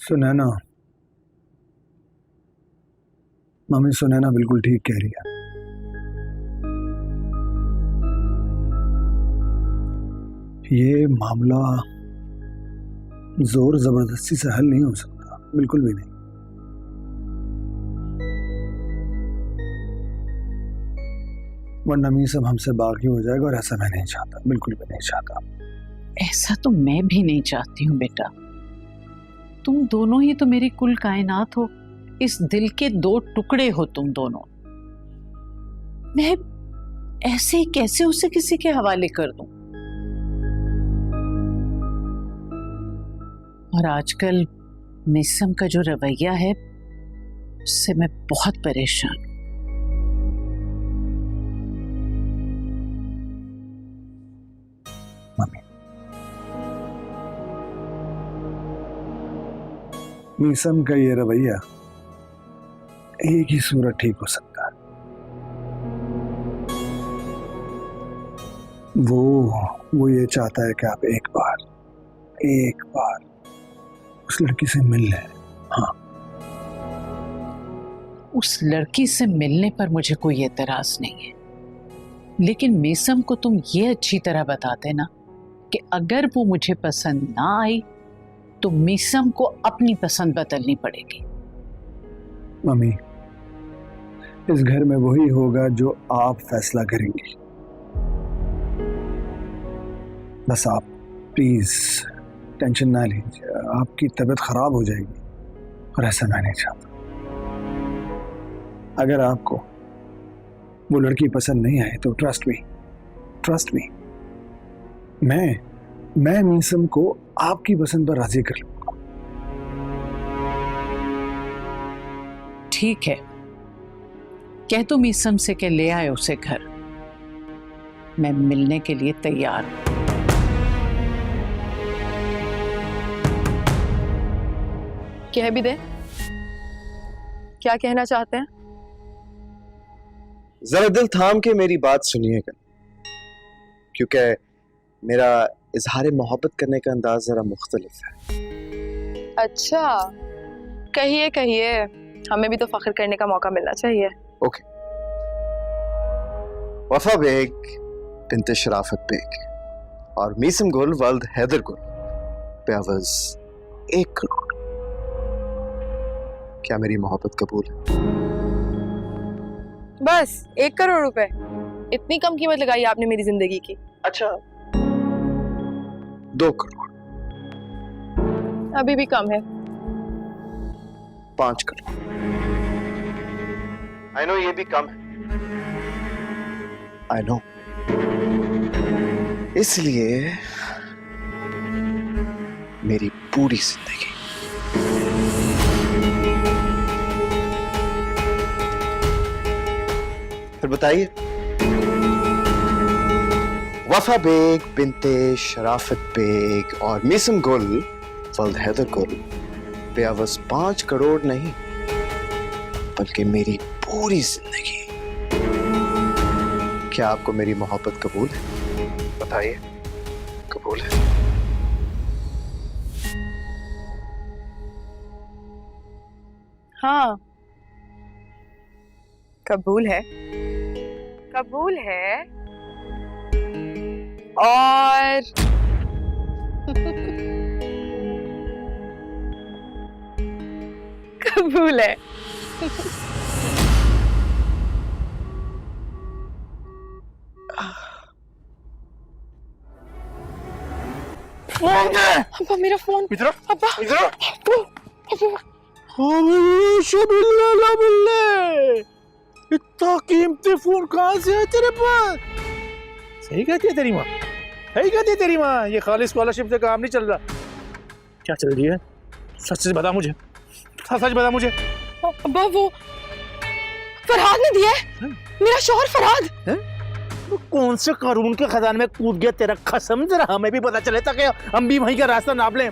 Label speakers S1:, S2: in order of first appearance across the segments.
S1: Sunaina, mummy Sunaina बिल्कुल ठीक कह रही है। ये मामला जोर जबरदस्ती से हल नहीं हो सकता, बिल्कुल भी नहीं। वरना मीसम हमसे बागी हो जाएगा और ऐसा मैं नहीं चाहता, बिल्कुल भी नहीं चाहता।
S2: ऐसा तो मैं भी नहीं चाहती हूँ बेटा। तुम दोनों ही तो मेरी कुल कायनात हो, इस दिल के दो टुकड़े हो तुम दोनों। मैं ऐसे ही कैसे उसे किसी के हवाले कर दूं? और आजकल मिसम का जो रवैया है उससे मैं बहुत परेशान हूं।
S1: मम्मी, मीसम का ये रवैया एक ही सूरत ठीक हो सकता है। वो ये चाहता है कि आप एक बार उस लड़की से मिल लें। हाँ,
S2: उस लड़की से मिलने पर मुझे कोई एतराज नहीं है, लेकिन मीसम को तुम ये अच्छी तरह बता देना कि अगर वो मुझे पसंद ना आई तो मीसम को अपनी पसंद बदलनी पड़ेगी।
S1: मम्मी, इस घर में वही होगा जो आप फैसला करेंगी। बस आप प्लीज टेंशन ना लीजिए, आपकी तबीयत खराब हो जाएगी और ऐसा मैं नहीं चाहता। अगर आपको वो लड़की पसंद नहीं आए तो ट्रस्ट मी, मैं मीसम को आपकी पसंद पर राजी कर लूंगा।
S2: ठीक है, कह तो मीसम से कि ले आए उसे घर। मैं मिलने के लिए तैयार हूं।
S3: कह भी दे, क्या कहना चाहते हैं?
S4: जरा दिल थाम के मेरी बात सुनिएगा, क्योंकि मेरा इजहार मोहब्बत करने का अंदाज जरा मुख्तलिफ है।
S3: अच्छा, कहिए, हमें भी तो फख्र करने का मौका मिलना चाहिए।
S4: ओके। वफा बेग बिन्ते शराफत बेग और मीसम गुल वल्द हैदर गुल पे अवज़ 1 करोड़। क्या मेरी मोहब्बत कबूल है?
S3: बस 1 करोड़ रुपए? इतनी कम कीमत लगाई आपने मेरी जिंदगी की।
S4: अच्छा, 2 करोड़।
S3: अभी भी कम है।
S4: 5 करोड़। आई नो ये भी कम है, आई नो। इसलिए मेरी पूरी जिंदगी फिर बताइए। वफा बेग बिन्ते शराफत बेग और मीसम गुल वल्द हैदर गुल पे अवज़ 5 करोड़ नहीं, बल्कि मेरी पूरी जिंदगी। क्या आपको मेरी मोहब्बत कबूल है? बताइए, कबूल है?
S3: हाँ, कबूल है, कबूल है। और कबूल है।
S4: फोन दे।
S3: अब्बा मेरा फोन।
S4: इधर
S3: अब्बा
S4: इधर।
S3: अब्बा।
S5: इतना कीमती फोन कहाँ से है तेरे पास? सही कहती है तेरी माँ, सही कहती है तेरी माँ। ये खाली स्कॉलरशिप से काम नहीं चल रहा। क्या चल रही है? सच सच बता मुझे, सच बता मुझे।
S3: अब्बा वो फरहाद ने दिया है, मेरा शौहर फरहाद।
S5: तो कौन से कानून के खजाने में कूद गया तेरा? कसम, जरा हमें भी पता चले ताकि हम भी वहीं का रास्ता नाप लें।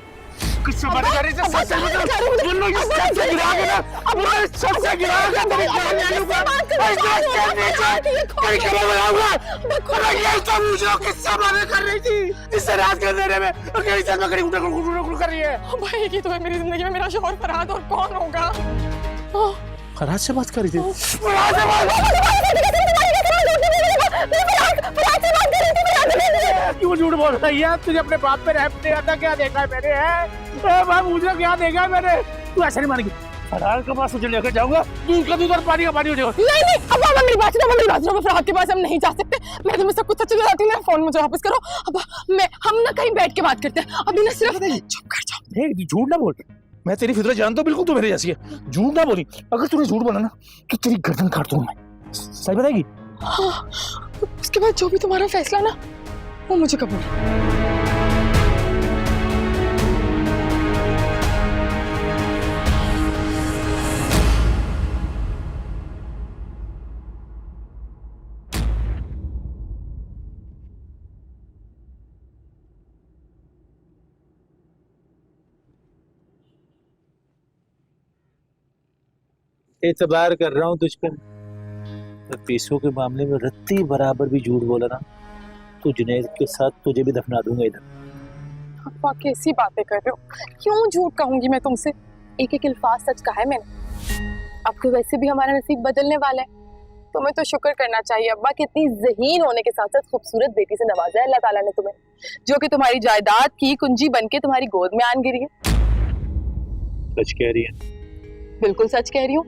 S5: किससे बात कर रही है? सच से बता। मुन्नू ये सच से गिरा के ना, मुन्नू सच से गिरा के तेरी जान ले लूंगा। इस रात के नीचे कहीं कहीं बनाऊंगा। अरे ये तो मुझे किससे बात कर रही थी? जिससे रात के अंधेरे में अकेली चल में कहीं उठक कर रही है।
S3: भाई ये तो है मेरी जिंदगी में मेरा शौहर फरहाद, और कौन होगा?
S5: फरहाद से बात कर रही थी?
S3: फरहाद से
S5: क्यों झूठ बोल रही है? तुझे अपने बाप पे रहम नहीं आता? क्या देखा है मैंने? है मुझे क्या देखा है मैंने? तू ऐसे नहीं मानेगी। फरहाद के पास तुझे लेकर जाऊंगा, दूध का दूध और पानी का पानी हो जाएगा।
S3: नहीं अब मेरी बात सुनो, फरहाद के पास हम नहीं जा सकते। मैं तुम्हें सब कुछ सच बताती हूँ। मेरा फोन मुझे वापस करो। अब हम ना कहीं बैठ के बात करते हैं। अभी ना सिर्फ चुप कर जाओ।
S5: झूठ ना बोल। मैं तेरी फितरत जानता हूँ बिल्कुल, तू मेरे जैसी है। झूठ ना बोली। अगर तूने झूठ बोला ना तो तेरी गर्दन काट दूंगा मैं। सही बताएगी?
S3: हाँ, उसके बाद जो भी तुम्हारा फैसला ना वो मुझे कबूल है।
S5: एतबार कर रहा हूँ तुझ पर। पैसों के मामले में रत्ती बराबर भी झूठ बोला ना तो जुनैद के साथ तुझे भी दफना दूंगा इधर।
S3: अब्बा कैसी बातें कर रहे हो? क्यों झूठ कहूंगी मैं तुमसे? एक एक अल्फाज सच कहा है मैंने। अब तो वैसे भी हमारा नसीब बदलने वाला है। तुम्हें तो शुक्र करना चाहिए अब्बा कि इतनी ज़हीन होने के साथ साथ खूबसूरत बेटी से नवाजा है अल्लाह ताला ने तुम्हें, जो कि तुम्हारी जायदाद की कुंजी बनके तुम्हारी गोद में आन गिरी है।
S5: सच कह रही है?
S3: बिल्कुल सच कह रही हूँ।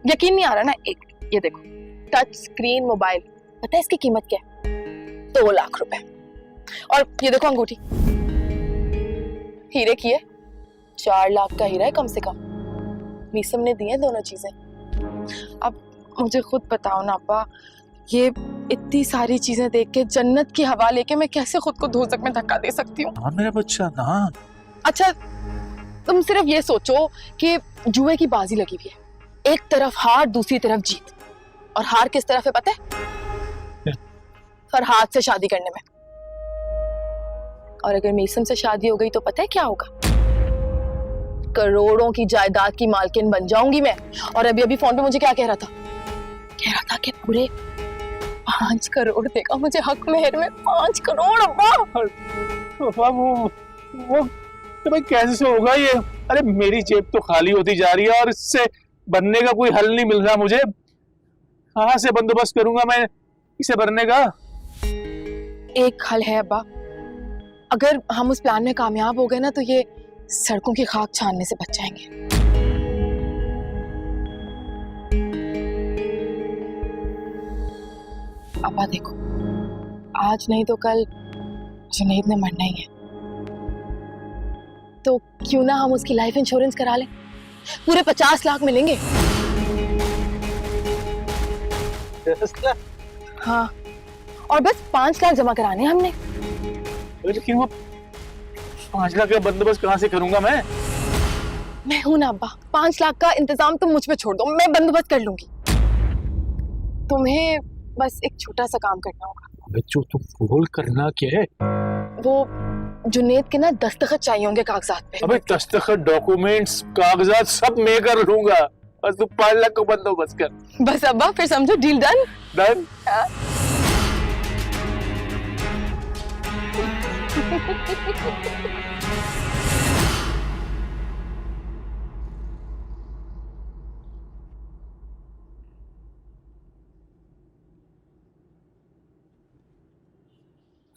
S3: यकीन नहीं आ रहा ना? एक ये देखो, टच स्क्रीन मोबाइल, पता है इसकी कीमत क्या है? 2 लाख रुपए। और ये देखो अंगूठी, हीरे की है, 4 लाख का हीरा है कम से कम। मीसम ने दी है दोनों चीजें। अब मुझे खुद बताओ ना अब्बा, ये इतनी सारी चीजें देख के, जन्नत की हवा लेके मैं कैसे खुद को दोज़ख में धक्का दे सकती हूँ?
S5: हाँ मेरा बच्चा ना।
S3: अच्छा तुम सिर्फ ये सोचो कि जुए की बाजी लगी हुई है, एक तरफ हार दूसरी तरफ जीत, और हार किस तरफ है पता है? फरहाद से शादी करने में। और अगर मीसम से शादी हो गई तो पता है क्या होगा? करोड़ों की जायदाद की मालकिन बन जाऊंगी मैं। और अभी फोन पे मुझे क्या कह रहा था कि पूरे 5 करोड़ देगा मुझे हक मेहर में। 5 करोड़ अब्बा।
S5: वो तो भाई कैसे होगा ये? अरे मेरी जेब तो खाली होती जा रही है और इससे बनने का कोई हल नहीं मिल रहा मुझे। कहाँ से बंदोबस्त करूंगा मैं इसे भरने का?
S3: एक हल है अब्बा, अगर हम उस प्लान में कामयाब हो गए ना तो ये सड़कों की खाक छानने से बच जाएंगे। अब्बा देखो, आज नहीं तो कल जुनैद ने मरना ही है, तो क्यों ना हम उसकी लाइफ इंश्योरेंस करा लें? पूरे 50 लाख मिलेंगे।
S5: 10 लाख?
S3: हाँ, और बस 5 लाख जमा कराने हमने।
S5: लेकिन वो 5 लाख का बंदोबस्त कहाँ से करूंगा मैं?
S3: मैं हूं ना अब्बा, 5 लाख का इंतजाम तुम मुझ पे छोड़ दो, मैं बंदोबस्त कर लूंगी। तुम्हें बस एक छोटा सा काम करना होगा।
S5: बच्चों तुम बोल करना क्या है?
S3: वो जुनैद के ना दस्तखत चाहिए होंगे कागजात पे।
S5: अबे दस्तखत, डॉक्यूमेंट्स, कागजात सब मैं कर लूंगा, बस तू 5 लाख को बंदोबस्त कर।
S3: बस अब्बा फिर समझो डील डन।
S5: डन?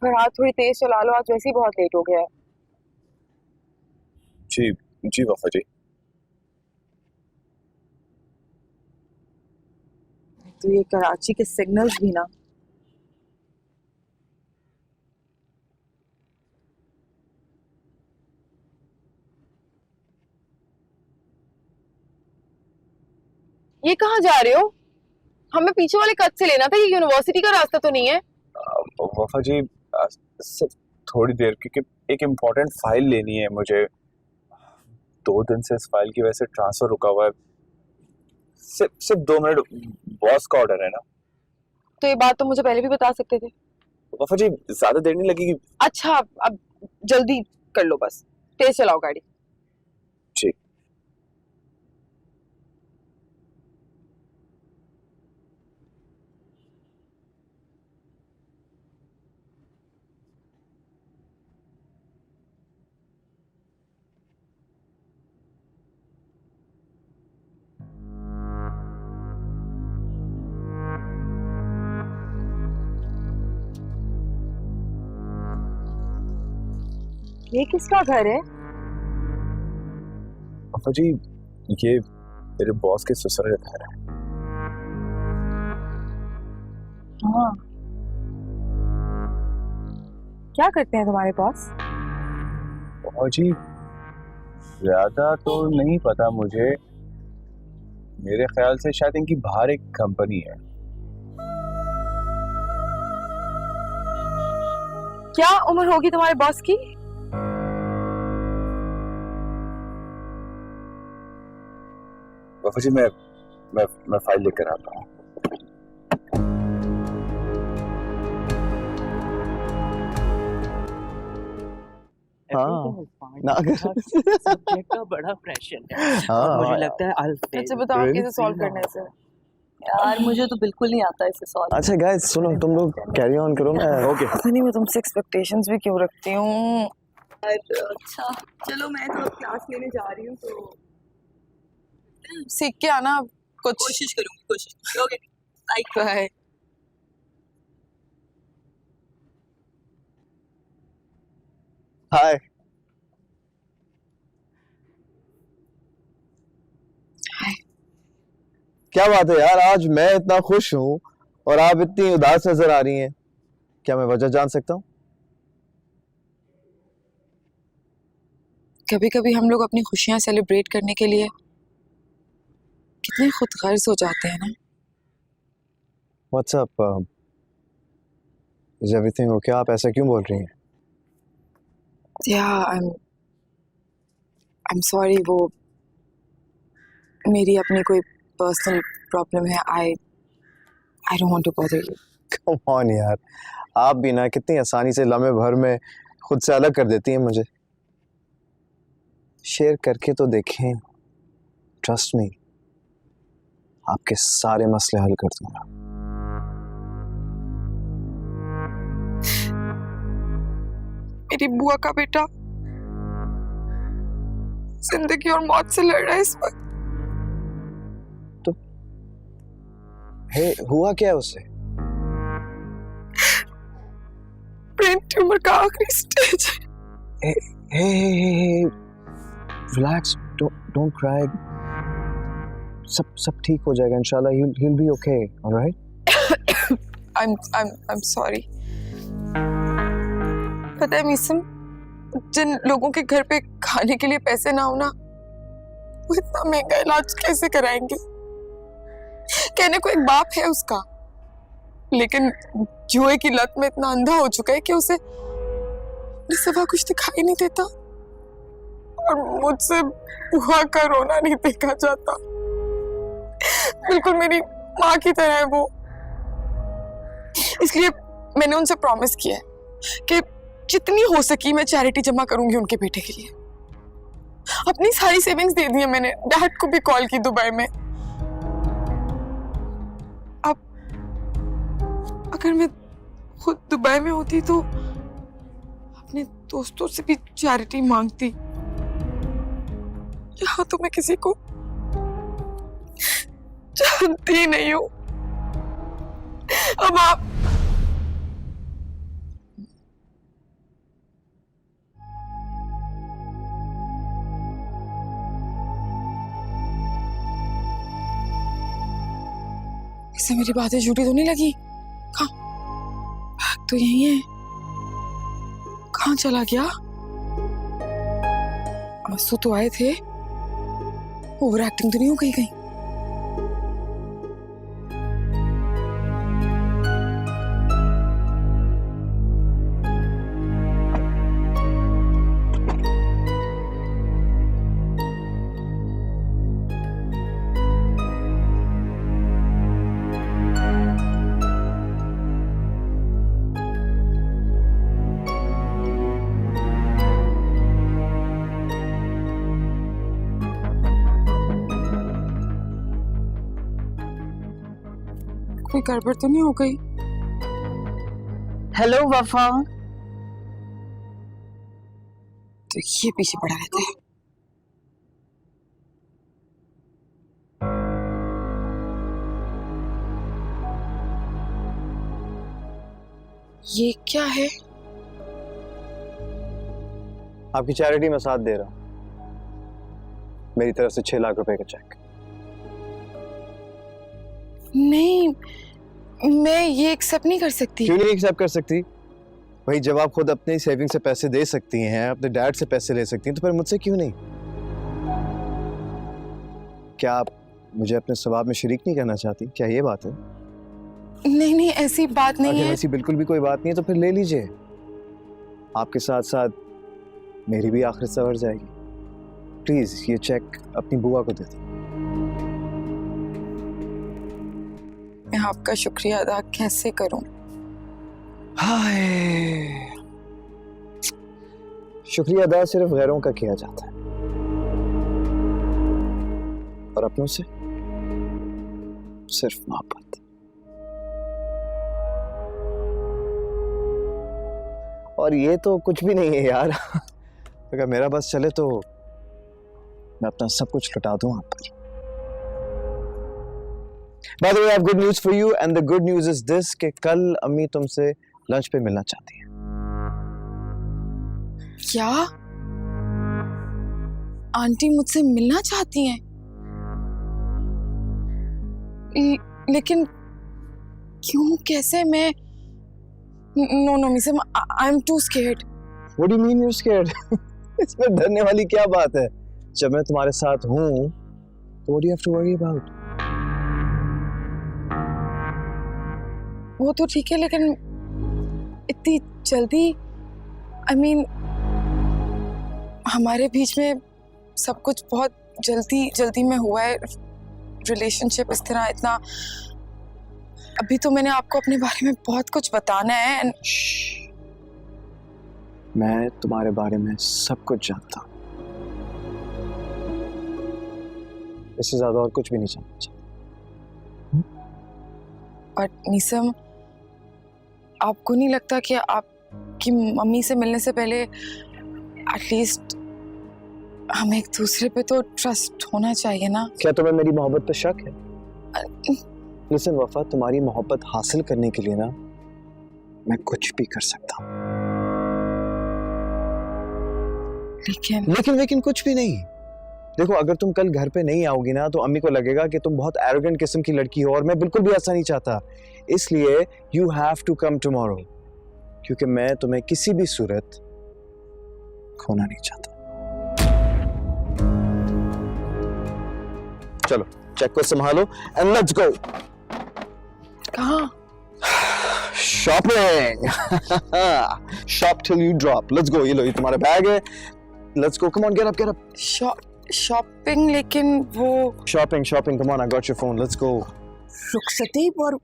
S3: फरहाद थोड़ी तेज चला लो, आज वैसे ही बहुत लेट हो गया है।
S4: जी जी वफा जी।
S3: तो ये कराची के सिग्नल्स भी ना, ये कहाँ जा रहे हो? हमें पीछे वाले कट से लेना था, ये यूनिवर्सिटी का रास्ता तो नहीं है।
S4: वफा जी सिर्फ थोड़ी देर, क्योंकि एक इम्पोर्टेंट फाइल लेनी है मुझे। 2 दिन से इस फाइल की वजह से ट्रांसफर रुका हुआ है। सिर्फ 2 मिनट, बॉस का ऑर्डर है ना।
S3: तो ये बात तो मुझे पहले भी बता सकते थे।
S4: वफा जी ज्यादा देर नहीं लगेगी।
S3: अच्छा अब जल्दी कर लो, बस तेज चलाओ गाड़ी। ये किसका घर है?
S6: पापा जी, ये मेरे बॉस के ससुर का घर है।
S3: हाँ। क्या करते हैं तुम्हारे बॉस?
S6: पापा जी, ज्यादा तो नहीं पता मुझे, मेरे ख्याल से शायद इनकी बाहर एक कंपनी है।
S3: क्या उम्र होगी तुम्हारे बॉस की?
S6: पापा जी, मैं फाइल लेकर आता हूँ।
S2: सब्जेक्ट का बड़ा प्रेशर है और मुझे लगता है
S3: अच्छा बताओ आप कैसे सॉल्व करना है इसे?
S7: यार मुझे तो बिल्कुल नहीं आता इसे सॉल्व।
S4: अच्छा गाइस सुनो, तुम लोग कैरी ऑन करो ना। ओके
S3: पता नहीं मैं तुमसे एक्सपेक्टेशंस भी क्यों रखती हूँ।
S7: अच्छा चलो मैं तो अब क्लास लेने जा रही हूँ तो
S3: सीख के आना कुछ।
S7: कोशिश करूंगी, कोशिश। Okay
S3: bye.
S4: हाय। क्या बात है यार, आज मैं इतना खुश हूँ और आप इतनी उदास नजर आ रही हैं। क्या मैं वजह जान सकता हूँ?
S3: कभी कभी हम लोग अपनी खुशियां सेलिब्रेट करने के लिए कितने खुदगर्ज हो जाते हैं ना।
S4: What's up? Is everything okay? आप ऐसा क्यों बोल रही हैं?
S3: आई एम सॉरी, वो मेरी अपनी कोई पर्सनल प्रॉब्लम है। I don't want to bother you.
S4: Come on यार, आप भी ना कितनी आसानी से लम्हे भर में खुद से अलग कर देती हैं मुझे। शेयर करके तो देखें, ट्रस्ट मी, आपके सारे मसले हल कर दूंगा।
S3: मेरी बुआ का बेटा जिंदगी और मौत से लड़ रहा है इस वक्त।
S4: हे, हुआ क्या है उससे?
S3: ब्रेन ट्यूमर का आखिरी स्टेज है।
S4: हे, रिलैक्स, डोंट क्राई। सब ठीक हो जाएगा इंशाल्लाह। he'll be okay, all right?
S3: I'm sorry। पता है मीसम, जिन लोगों के घर पे खाने के लिए पैसे ना हो ना, वो इतना महंगा इलाज कैसे कराएंगे? कहने को एक बाप है उसका, लेकिन जुए की लत में इतना अंधा हो चुका है कि उसे सिवा कुछ दिखाई नहीं देता और मुझसे बुआ का रोना नहीं देखा जाता। बिल्कुल मेरी माँ की तरह है वो। इसलिए मैंने उनसे प्रॉमिस किया है कि जितनी हो सकी मैं चैरिटी जमा करूंगी उनके बेटे के लिए। अपनी सारी सेविंग्स दे दी है मैंने। डैड को भी कॉल की दुबई में। अब अगर मैं खुद दुबई में होती तो अपने दोस्तों से भी चैरिटी मांगती। यहाँ तो मैं किसी को जानती नहीं हूँ। अब आप इससे मेरी बातें झूठी तो नहीं लगी? कहाँ तो यही है। कहाँ चला गया? आंसू तो आए थे, ओवर एक्टिंग तो नहीं हो गई कहीं? कोई गड़बड़ तो नहीं हो गई?
S2: हेलो वफा।
S3: तो ये पीछे पड़ा रहता है। ये क्या है?
S4: आपकी चैरिटी में साथ दे रहा हूं, मेरी तरफ से 6 लाख रुपए का चेक।
S3: नहीं, मैं ये एक्सेप्ट नहीं कर सकती।
S4: क्यों नहीं एक्सेप्ट कर सकती? भाई जब आप खुद अपनी सेविंग से पैसे दे सकती हैं, अपने डैड से पैसे ले सकती हैं, तो फिर मुझसे क्यों नहीं? क्या आप मुझे अपने सवाब में शरीक नहीं करना चाहती? क्या ये बात है?
S3: नहीं नहीं, ऐसी बात नहीं है।
S4: ऐसी बिल्कुल भी कोई बात नहीं है, तो फिर ले लीजिए। आपके साथ साथ मेरी भी आखिरत संवर जाएगी। प्लीज ये चेक अपनी बुआ को दे दो।
S3: मैं आपका शुक्रिया अदा कैसे करूं?
S4: हाय, शुक्रिया अदा सिर्फ गैरों का किया जाता है, और अपनों से सिर्फ मोहब्बत। और ये तो कुछ भी नहीं है यार। अगर मेरा बस चले तो मैं अपना सब कुछ लुटा दूं आप पर। By the way, I have good news for you, and the good news is this कि कल अम्मी तुमसे लंच पे मिलना चाहती हैं।
S3: क्या आंटी मुझसे मिलना चाहती हैं? लेकिन क्यों, कैसे? मैं नो मिसम, I am too scared.
S4: What do you mean you're scared? इसमें डरने वाली क्या बात है? जब मैं तुम्हारे साथ हूं तो what do you have to worry about?
S3: वो तो ठीक है, लेकिन इतनी जल्दी, आई मीन हमारे बीच में सब कुछ बहुत जल्दी में हुआ है। रिलेशनशिप इस तरह इतना, अभी तो मैंने आपको अपने बारे में बहुत कुछ बताना है।
S4: मैं तुम्हारे बारे में सब कुछ जानता हूं, इससे ज्यादा और कुछ भी नहीं जानना चाहता।
S3: और नीसम, आपको नहीं लगता कि आपकी मम्मी से मिलने से पहले एटलीस्ट हमें एक दूसरे पे तो ट्रस्ट होना चाहिए ना?
S4: क्या तुम्हें मेरी मोहब्बत पे शक है? लिसन वफा, तुम्हारी मोहब्बत हासिल करने के लिए ना मैं कुछ भी कर सकता हूँ। लेकिन कुछ भी नहीं। देखो, अगर तुम कल घर पे नहीं आओगी ना तो अम्मी को लगेगा कि तुम बहुत एरोगेंट किस्म की लड़की हो, और मैं बिल्कुल भी ऐसा नहीं चाहता। इसलिए you have to come tomorrow, क्योंकि मैं तुम्हें किसी भी सूरत खोना नहीं चाहता। चलो चेक को संभालो एंड लेट्स गो।
S3: कहाँ?
S4: Shopping. Shop till you drop. Let's go. ये लो, ये तुम्हारा बैग है। Let's go, come on, get up.
S3: Shopping? लेकिन वो
S4: shopping, come on, I got your phone, let's go.
S8: रुखसती, और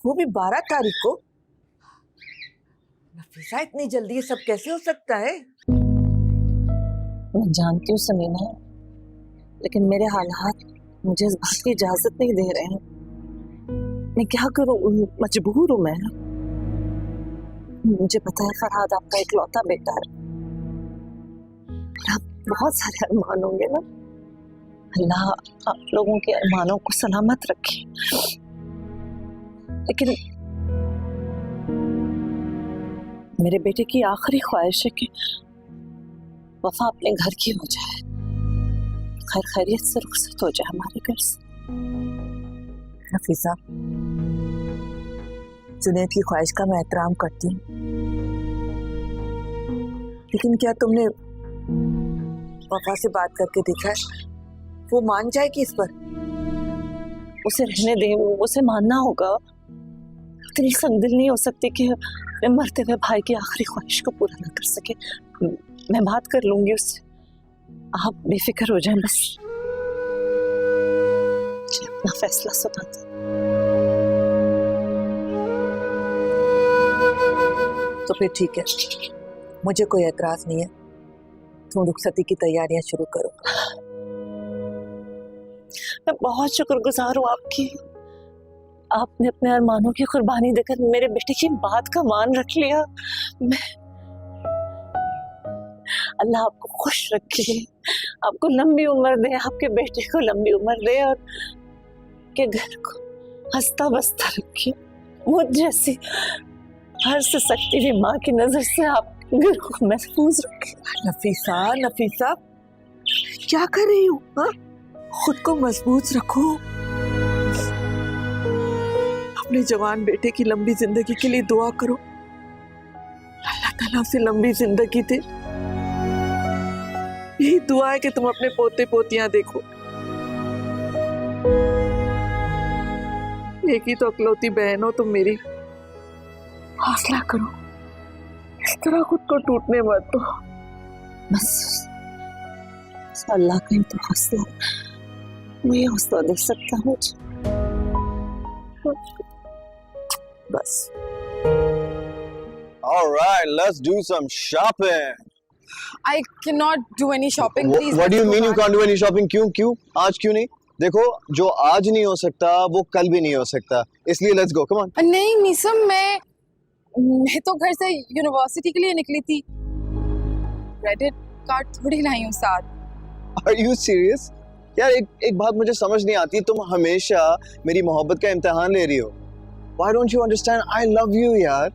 S8: वो भी 12 तारीख को? नफीसा, इतनी जल्दी ये सब कैसे हो सकता है?
S9: मैं जानती हूँ समीना, लेकिन मेरे हालात मुझे इस बात की इजाजत नहीं दे रहे हैं। मैं क्या करूँ, मजबूर हूँ मैं। मुझे पता है फरहाद आपका इकलौता बेटा है, आप बहुत सारे अरमान होंगे ना। अल्लाह आप लोगों के अरमानों को सलामत रखे। लेकिन मेरे बेटे की आखिरी ख्वाहिश है कि वफा अपने घर की हो जाए, खैर खैरियत से रुखसत हो जाए हमारे घर से।
S8: नफीसा, जुनैद की ख्वाहिश का मैं एहतराम करती हूँ, लेकिन क्या तुमने वफा से बात करके देखा है? वो मान जाएगी इस पर?
S9: उसे रहने दें, उसे मानना होगा। इतनी संदिल नहीं हो सकती कि मैं मरते हुए भाई की आखिरी ख्वाहिश को पूरा ना कर सके। मैं बात कर लूंगी उससे, आप बेफिक्र हो जाएं बस। अपना फैसला सुनाते।
S8: तो फिर ठीक है, मुझे कोई एतराज नहीं है। तुम रुखसती की तैयारियां शुरू करो।
S9: मैं बहुत शुक्रगुजार हूँ आपकी। आपने अपने अरमानों की कुर्बानी देकर मेरे बेटे की बात का मान रख लिया। अल्लाह आपको खुश रखे, आपको लंबी उम्र दे, आपके बेटे को लंबी उम्र दे, और के घर को हंसता बसता रखे। मुझ जैसी हर से सकती हुई माँ की नजर से आप घर को महफूज रखे।
S8: नफीसा नफीसा क्या कर रही हो? हाँ, खुद को मजबूत रखो। अपने जवान बेटे की लंबी जिंदगी के लिए दुआ करो, अल्लाह ताला उसे लंबी जिंदगी दे। यही दुआ है कि तुम अपने पोते पोतियां देखो। एक ही तो अकलौती बहन हो तुम मेरी, हौसला करो, इस तरह खुद को टूटने मत दो।
S9: बस अल्लाह का ही तो हौसला, मैं हौसला दे सकता हूँ।
S8: बस
S4: All right, let's do some shopping.
S3: I cannot do any shopping. Please.
S4: What do you
S3: let's go
S4: mean you
S3: back.
S4: can't do any shopping? क्यों? आज क्यों नहीं? देखो, जो आज नहीं हो सकता वो कल भी नहीं हो सकता, इसलिए let's go. Come on.
S3: नहीं मीसम, मैं तो घर से यूनिवर्सिटी के लिए निकली थी। क्रेडिट कार्ड थोड़ी लाई हूँ साथ।
S4: Are you serious? यार एक बात मुझे समझ नहीं आती, तुम हमेशा मेरी मोहब्बत का इम्तिहान ले रही हो। Why don't you understand? I love you यार।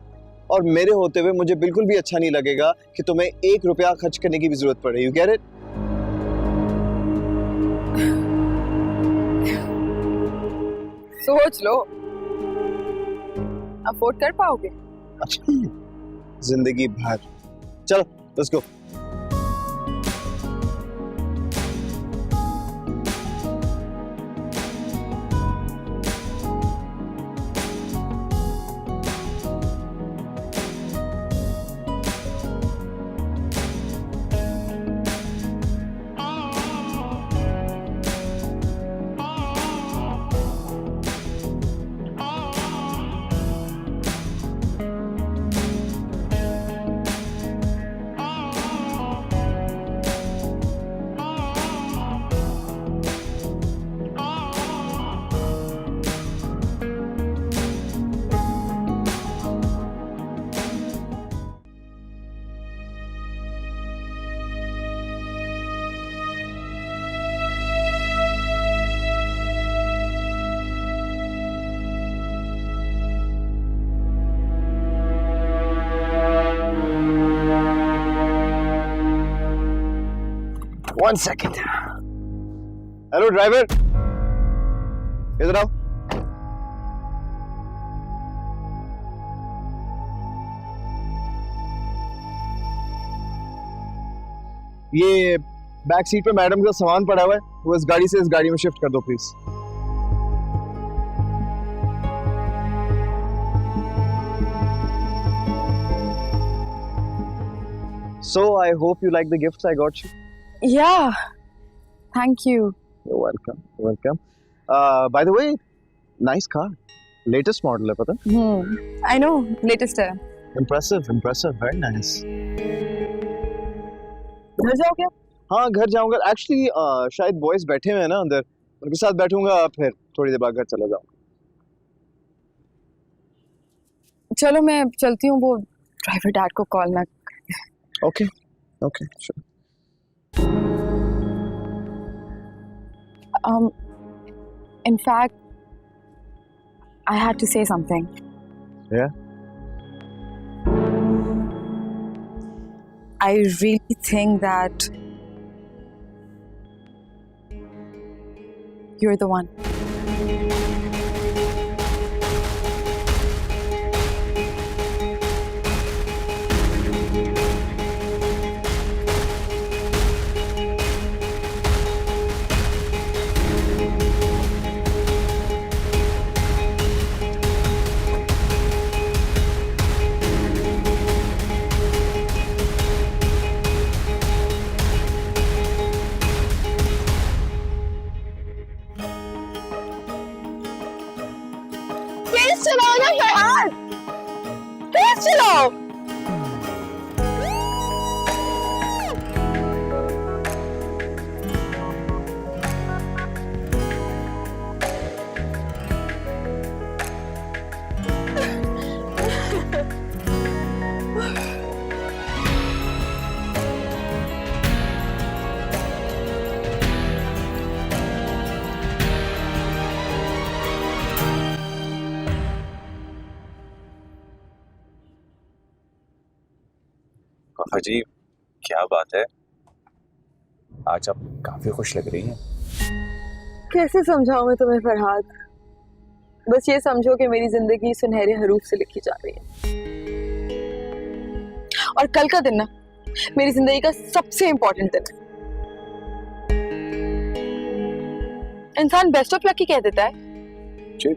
S4: और मेरे होते हुए मुझे बिल्कुल भी अच्छा नहीं लगेगा कि तुम्हें 1 रुपया खर्च करने की भी जरूरत पड़े। You get it?
S3: सोच लो, अफोर्ड कर पाओगे?
S4: जिंदगी भर। चलो, let's go. One second. Hello driver. इधर आओ। ये बैक सीट पे मैडम का सामान पड़ा हुआ है, वो इस गाड़ी से इस गाड़ी में शिफ्ट कर दो please. So I hope you like the gifts I got you.
S3: Yeah, thank you.
S4: You're welcome. You're welcome. By the way, nice car. Latest model है पता?
S3: I know, latest है।
S4: Impressive, impressive, very nice.
S3: घर जाओगे?
S4: हाँ घर जाऊंगा। Actually शायद boys बैठे हुए हैं ना अंदर, उनके साथ बैठूंगा, फिर थोड़ी देर बाद घर चला जाऊंगा।
S3: चलो मैं चलती हूँ, वो ड्राइवर डैड को कॉल ना।
S4: Okay, okay, sure.
S3: In fact, I had to say something.
S4: Yeah?
S3: I really think that you're the one. तेज चलाओ ना फरहान, तेज चलाओ।
S6: वफा जी, क्या बात है, आज आप काफी खुश लग रही हैं।
S3: कैसे समझाऊं मैं तुम्हें फरहाद? बस ये समझो कि मेरी जिंदगी सुनहरे हरूफ से लिखी जा रही है, और कल का दिन ना मेरी जिंदगी का सबसे इंपॉर्टेंट दिन है। इंसान बेस्ट ऑफ लक ही कह देता है।
S6: जी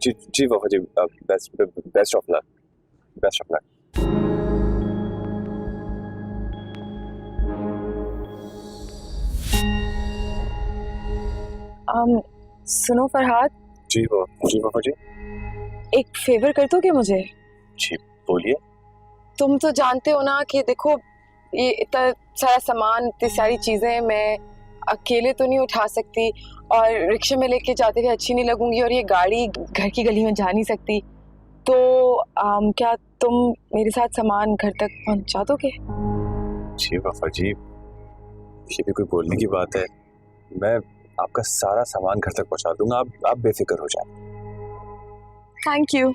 S6: जी जी Wafa ji, best of luck, best of luck.
S3: सुनो फरहाद,
S6: जी वफा जी।
S3: एक फेवर कर दोगे मुझे?
S6: जी बोलिए।
S3: तुम तो जानते हो ना कि देखो, ये इतना सारा सामान, इतनी सारी चीजें मैं अकेले तो नहीं उठा सकती, और रिक्शे में लेके जाते हुए अच्छी नहीं लगूंगी, और ये गाड़ी घर की गली में जा नहीं सकती। तो क्या तुम मेरे साथ सामान घर तक पहुंचा दोगे?
S6: जी वफा जी, ये भी कोई बोलने की बात है। मैं आपका सारा सामान घर तक पहुंचा दूंगा, आप बेफिक्र हो जाए।
S3: Thank you.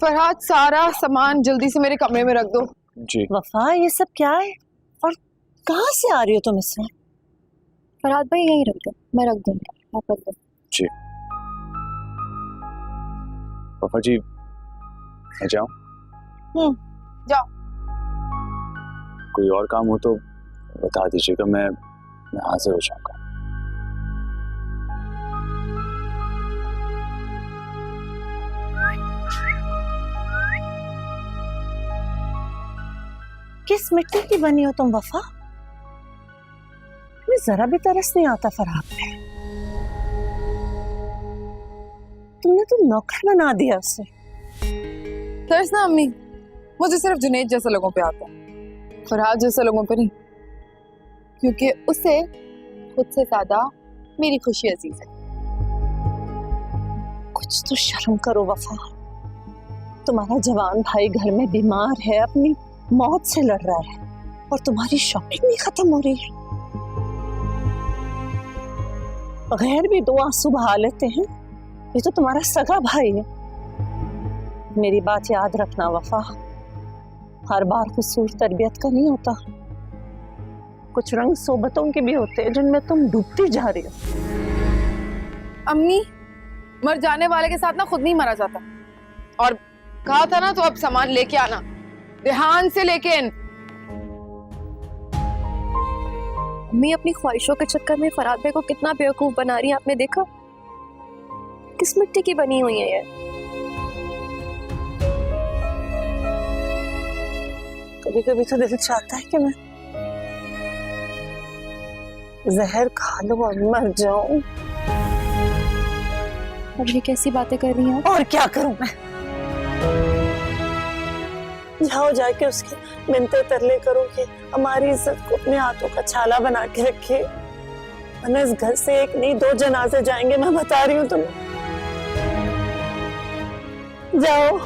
S3: फरहाद, सारा सामान जल्दी से मेरे कमरे में रख दो।
S6: जी
S9: वफा, ये सब क्या है और कहाँ से आ रही हो तुम इसमें?
S3: फरहाद भाई यहीं रख दो, मैं रख दूंगी, आप रख दो।
S6: जी वफा जी, मैं जाऊं?
S3: जाओ।
S6: कोई और काम हो तो बता दीजिएगा, मैं हाजिर हो जाऊंगा।
S9: किस मिट्टी की बनी हो तुम वफा? मुझे जरा भी तरस नहीं आता फरहाद पे। तुमने तो नौकर बना दिया उसे।
S3: तरस ना अम्मी, मुझे सिर्फ जुनैद जैसे लोगों पे आता है, फरहाद जैसे लोगों पे नहीं, क्योंकि उसे खुद से ज्यादा मेरी खुशी अजीज है।
S9: कुछ तो शर्म करो वफा। तुम्हारा जवान भाई घर में बीमार है, अपनी मौत से लड़ रहा है, और तुम्हारी शॉपिंग नहीं खत्म हो रही है। गैर भी दो आंसू बहा लेते हैं, ये तो तुम्हारा सगा भाई है। मेरी बात याद रखना वफा, हर बार कसूर तरबियत का नहीं होता, कुछ रंग सोबतों के भी होते हैं जिनमें तुम डूबती जा रही हो।
S3: अम्मी, मर जाने वाले के साथ ना खुद नहीं मरा जाता, और कहा था ना, तो अब सामान लेके आना, ध्यान से लेकिन।
S7: अम्मी अपनी ख्वाहिशों के चक्कर में फरहाद भाई को कितना बेवकूफ बना रही है, आपने देखा? किस मिट्टी की बनी हुई है ये?
S9: कभी कभी तो दिल चाहता है कि मैं जहर खा लूं और मर जाऊं।
S7: अब ये कैसी बातें कर रही हैं आप?
S9: और क्या करूं मैं? जाओ जाके उसके मिन्नतें तरले करो कि हमारी इज्जत को अपने हाथों का छाला बना के रखे, वरना इस घर से एक नहीं दो जनाजे जाएंगे, मैं बता रही हूँ तुम्हें। जाओ।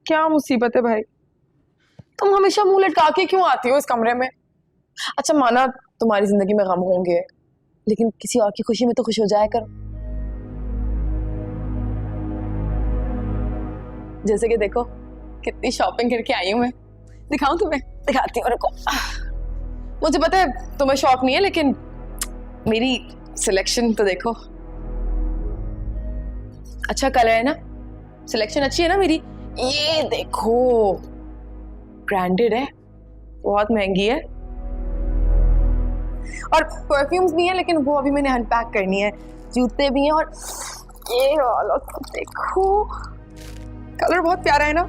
S3: क्या मुसीबत है भाई, तुम हमेशा मुंह लटका के क्यों आती हो इस कमरे में? अच्छा माना तुम्हारी जिंदगी में गम होंगे, लेकिन किसी और की खुशी में तो खुश हो जाया करो। जैसे कि देखो कितनी शॉपिंग करके आई हूं मैं। दिखाऊं तुम्हें? दिखाती हूँ, रुको। मुझे पता है तुम्हें शौक नहीं है, लेकिन मेरी सिलेक्शन तो देखो। अच्छा कलर है ना, सिलेक्शन अच्छी है ना मेरी। ये देखो ब्रांडेड है, बहुत महंगी है, और परफ्यूम्स भी है, लेकिन वो अभी मैंने अनपैक करनी है। जूते भी हैं, और ये वाला तो देखो, कलर बहुत प्यारा है ना।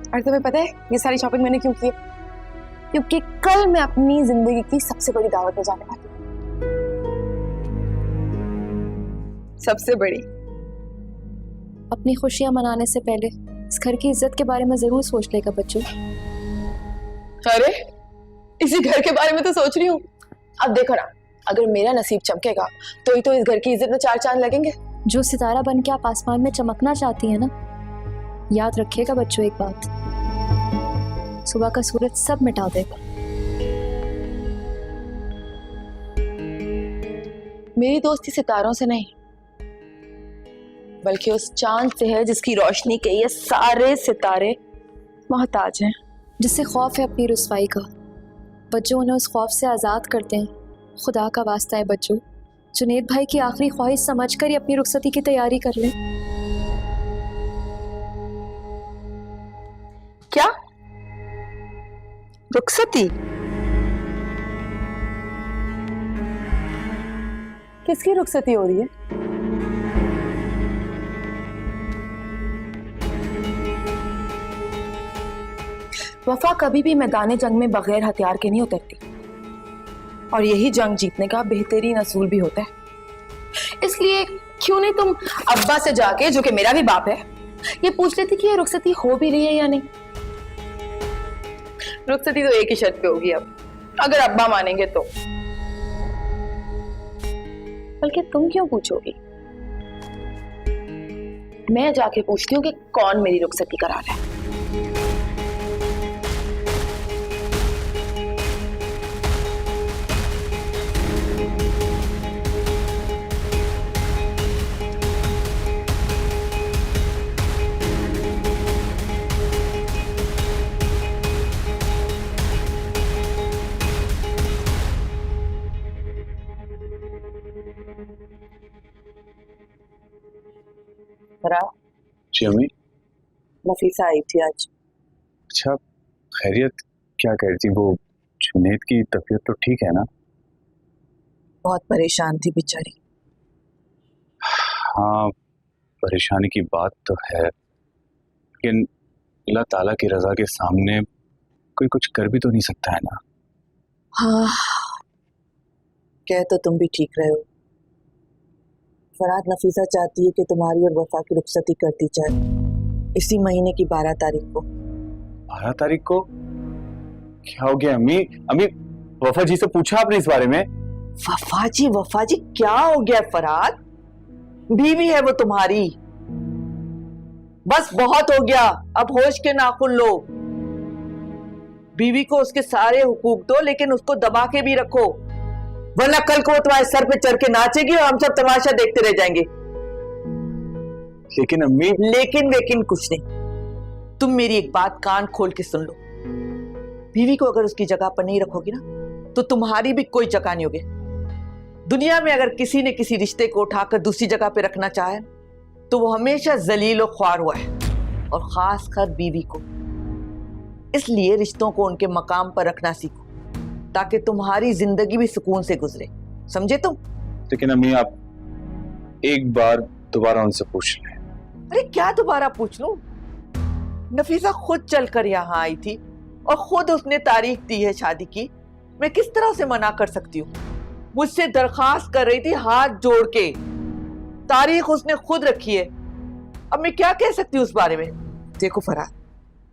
S3: और तुम्हें पता है ये सारी शॉपिंग मैंने क्यों की है? क्योंकि कल मैं अपनी जिंदगी की सबसे बड़ी दावत में जाने वाली हूँ। सबसे बड़ी।
S7: अपनी खुशियां मनाने से पहले इस घर की इज्जत के बारे में जरूर सोच लेगा बच्चों।
S3: अरे इसी घर के बारे में तो सोच रही हूँ। अब देखो ना, अगर मेरा नसीब चमकेगा तो ही तो इस घर की इज्जत में 4 चांद लगेंगे।
S7: जो सितारा बन के आप आसमान में चमकना चाहती है ना, याद रखिएगा बच्चों एक बात, सुबह का सूरज सब मिटा देगा।
S3: मेरी दोस्ती सितारों से नहीं, बल्कि उस चांद से है जिसकी रोशनी के ये सारे सितारे मोहताज हैं।
S7: जिससे खौफ है अपनी रुसवाई का, बच्चों उन्हें उस खौफ से आज़ाद करते हैं। खुदा का वास्ता है बच्चों, जुनैद भाई की आखिरी ख्वाहिश समझकर ही अपनी रुखसती की तैयारी कर लें।
S3: क्या रुखसती? किसकी रुखसती हो रही है? वफा कभी भी मैदान जंग में बगैर हथियार के नहीं उतरती, और यही जंग जीतने का बेहतरीन असूल भी होता है। इसलिए क्यों नहीं तुम अब्बा से जाके, जो कि मेरा भी बाप है, ये पूछ लेती कि ये रुखसती हो भी रही है या नहीं। रुखसती तो एक ही शर्त पे होगी अब, अगर अब्बा मानेंगे तो। बल्कि तुम क्यों पूछोगी, मैं जाके पूछती हूँ कि कौन मेरी रुखसती करा रहा है।
S6: जी अम्मी।
S9: नफीसा आई थी आज।
S6: अच्छा खैरियत? क्या कह रही थी वो? जुनैद की तबीयत तो ठीक है ना?
S8: बहुत परेशान थी बेचारी।
S6: हाँ परेशानी की बात तो है, लेकिन अल्लाह ताला की रजा के सामने कोई कुछ कर भी तो नहीं सकता है ना।
S8: हाँ कह तो तुम भी ठीक रहे हो। फराद, नफीसा चाहती है कि तुम्हारी और वफा की रुखसती करती जाए इसी महीने की 12 तारीख को।
S6: 12 तारीख को? क्या हो गया अम्मी? अम्मी वफा जी से पूछा आपने इस बारे में?
S8: वफा जी क्या हो गया फराद? बीवी है वो तुम्हारी, बस बहुत हो गया, अब होश के नाखून लो। बीवी को उसके सारे हुकूक दो, लेकिन उसको दबा के भी रखो, वरना कल को वो तुम्हारे सर पे चढ़ के नाचेगी और हम सब तमाशा देखते रह जाएंगे।
S6: लेकिन अम्मी।
S8: लेकिन कुछ नहीं। तुम मेरी एक बात कान खोल के सुन लो, बीवी को अगर उसकी जगह पर नहीं रखोगी ना, तो तुम्हारी भी कोई जगह नहीं होगी। दुनिया में अगर किसी ने किसी रिश्ते को उठाकर दूसरी जगह पे रखना चाहे तो वो हमेशा जलील और ख्वार हुआ है, और खास कर बीवी को। इसलिए रिश्तों को उनके मकाम पर रखना सीखो, ताकि तुम्हारी जिंदगी भी सुकून से गुजरे, समझे तुम?
S6: लेकिन अम्मी आप एक बार दोबारा उनसे पूछ लें।
S8: अरे क्या दोबारा पूछ लूं? नफीसा खुद चलकर यहाँ आई थी और खुद उसने तारीख दी है शादी की। मैं किस तरह से मना कर सकती हूँ? मुझसे दरखास्त कर रही थी हाथ जोड़ के, तारीख उसने खुद रखी है। अब मैं क्या कह सकती हूँ उस बारे में? देखो फराद,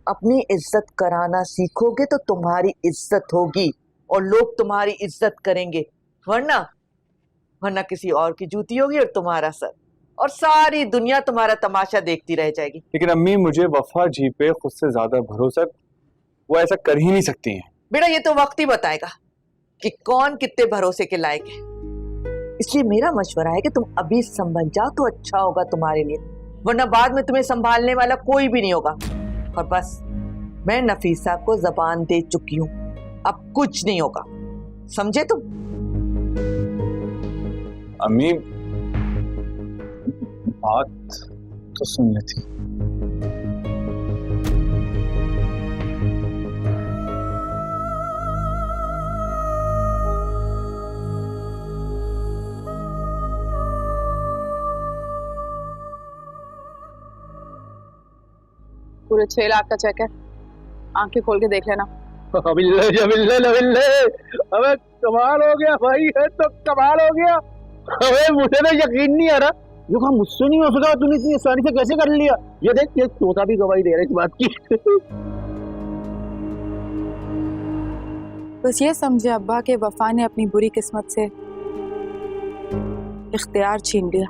S8: अपनी इज्जत कराना सीखोगे तो तुम्हारी इज्जत होगी और लोग तुम्हारी इज्जत करेंगे, वरना किसी और की जूती होगी और तुम्हारा सर। और सारी दुनिया तुम्हारा तमाशा देखती रह जाएगी।
S6: लेकिन अम्मी मुझे वफा जी पे खुद से ज्यादा भरोसा, वो ऐसा कर ही नहीं सकती हैं।
S8: बेटा ये तो वक्त ही बताएगा कि कौन कितने भरोसे के लायक है। इसलिए मेरा मशवरा है कि तुम अभी संभल जाओ तो अच्छा होगा तुम्हारे लिए, वरना बाद में तुम्हें संभालने वाला कोई भी नहीं होगा। और बस मैं नफीसा को जबान दे चुकी हूँ, अब कुछ नहीं होगा, समझे तुम?
S6: अम्मी बात तो सुन लेती।
S3: पूरे 6 लाख का चेक है, आंखें खोल के देख लेना।
S5: अबिल्ले जबिल्ले लबिल्ले, अबे कमाल हो गया भाई, है तो कमाल हो गया। अबे मुझे तो यकीन नहीं आ रहा, जो काम मुझसे नहीं हो सका तूने इतनी आसानी से कैसे कर लिया। ये देख, ये तोता भी गवाही दे रहा है इस बात की।
S3: बस ये समझे अब्बा के वफा ने अपनी बुरी किस्मत से इख्तियार छीन लिया।